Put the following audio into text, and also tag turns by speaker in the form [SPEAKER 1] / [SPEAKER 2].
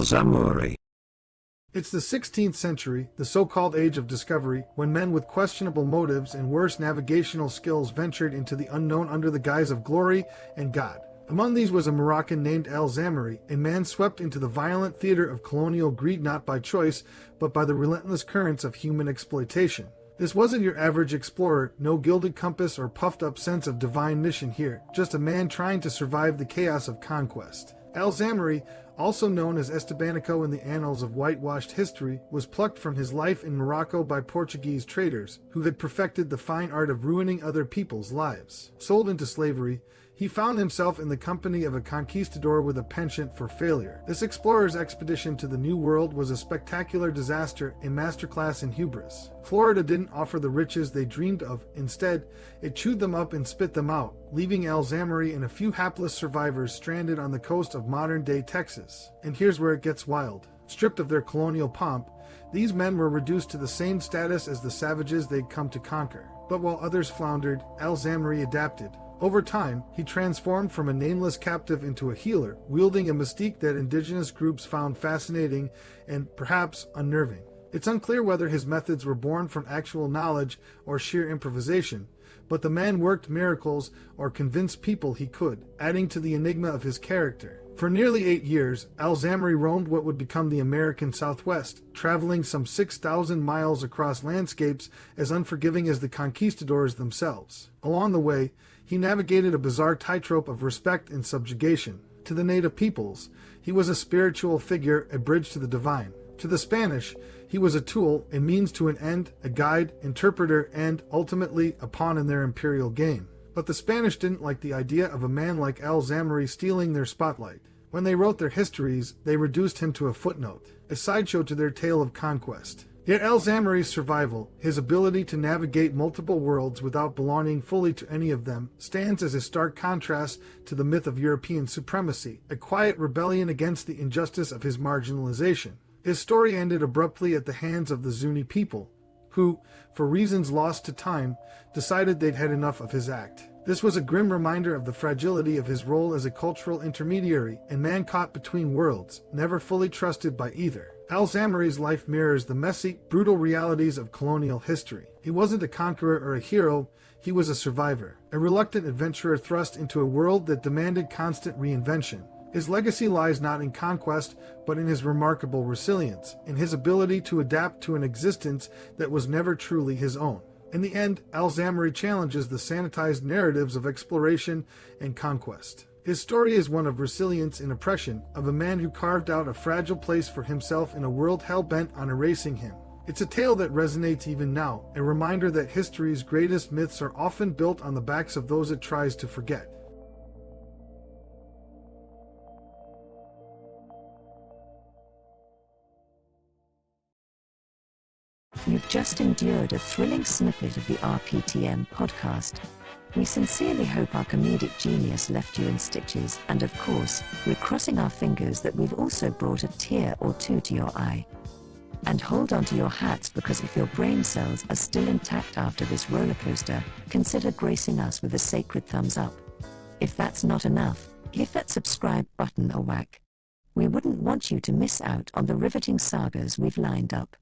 [SPEAKER 1] Zamouri.
[SPEAKER 2] It's the 16th century, the so-called Age of Discovery, when men with questionable motives and worse navigational skills ventured into the unknown under the guise of glory and God. Among these was a Moroccan named Zamouri, a man swept into the violent theater of colonial greed not by choice, but by the relentless currents of human exploitation. This wasn't your average explorer, no gilded compass or puffed-up sense of divine mission here, just a man trying to survive the chaos of conquest. Zamouri, also known as Estebanico in the annals of whitewashed history, was plucked from his life in Morocco by Portuguese traders, who had perfected the fine art of ruining other people's lives. Sold into slavery, he found himself in the company of a conquistador with a penchant for failure. This explorer's expedition to the New World was a spectacular disaster, a masterclass in hubris. Florida didn't offer the riches they dreamed of. Instead, it chewed them up and spit them out, leaving Zamouri and a few hapless survivors stranded on the coast of modern-day Texas. And here's where it gets wild. Stripped of their colonial pomp, these men were reduced to the same status as the savages they'd come to conquer. But while others floundered, Zamouri adapted. Over time, he transformed from a nameless captive into a healer, wielding a mystique that indigenous groups found fascinating and perhaps unnerving. It's unclear whether his methods were born from actual knowledge or sheer improvisation, but the man worked miracles or convinced people he could, adding to the enigma of his character. For nearly 8 years, Zamouri roamed what would become the American Southwest, traveling some 6,000 miles across landscapes as unforgiving as the conquistadors themselves. Along the way, he navigated a bizarre tightrope of respect and subjugation. To the native peoples, he was a spiritual figure, a bridge to the divine. To the Spanish, he was a tool, a means to an end, a guide, interpreter, and, ultimately, a pawn in their imperial game. But the Spanish didn't like the idea of a man like Zamouri stealing their spotlight. When they wrote their histories, they reduced him to a footnote, a sideshow to their tale of conquest. Yet Zamouri's survival, his ability to navigate multiple worlds without belonging fully to any of them, stands as a stark contrast to the myth of European supremacy, a quiet rebellion against the injustice of his marginalization. His story ended abruptly at the hands of the Zuni people, who, for reasons lost to time, decided they'd had enough of his act. This was a grim reminder of the fragility of his role as a cultural intermediary, a man caught between worlds, never fully trusted by either. Zamouri's life mirrors the messy, brutal realities of colonial history. He wasn't a conqueror or a hero, he was a survivor, a reluctant adventurer thrust into a world that demanded constant reinvention. His legacy lies not in conquest, but in his remarkable resilience, in his ability to adapt to an existence that was never truly his own. In the end, Zamouri challenges the sanitized narratives of exploration and conquest. His story is one of resilience and oppression, of a man who carved out a fragile place for himself in a world hell-bent on erasing him. It's a tale that resonates even now, a reminder that history's greatest myths are often built on the backs of those it tries to forget.
[SPEAKER 3] You've just endured a thrilling snippet of the RPTM podcast. We sincerely hope our comedic genius left you in stitches, and of course, we're crossing our fingers that we've also brought a tear or two to your eye. And hold on to your hats, because if your brain cells are still intact after this roller coaster, consider gracing us with a sacred thumbs up. If that's not enough, give that subscribe button a whack. We wouldn't want you to miss out on the riveting sagas we've lined up.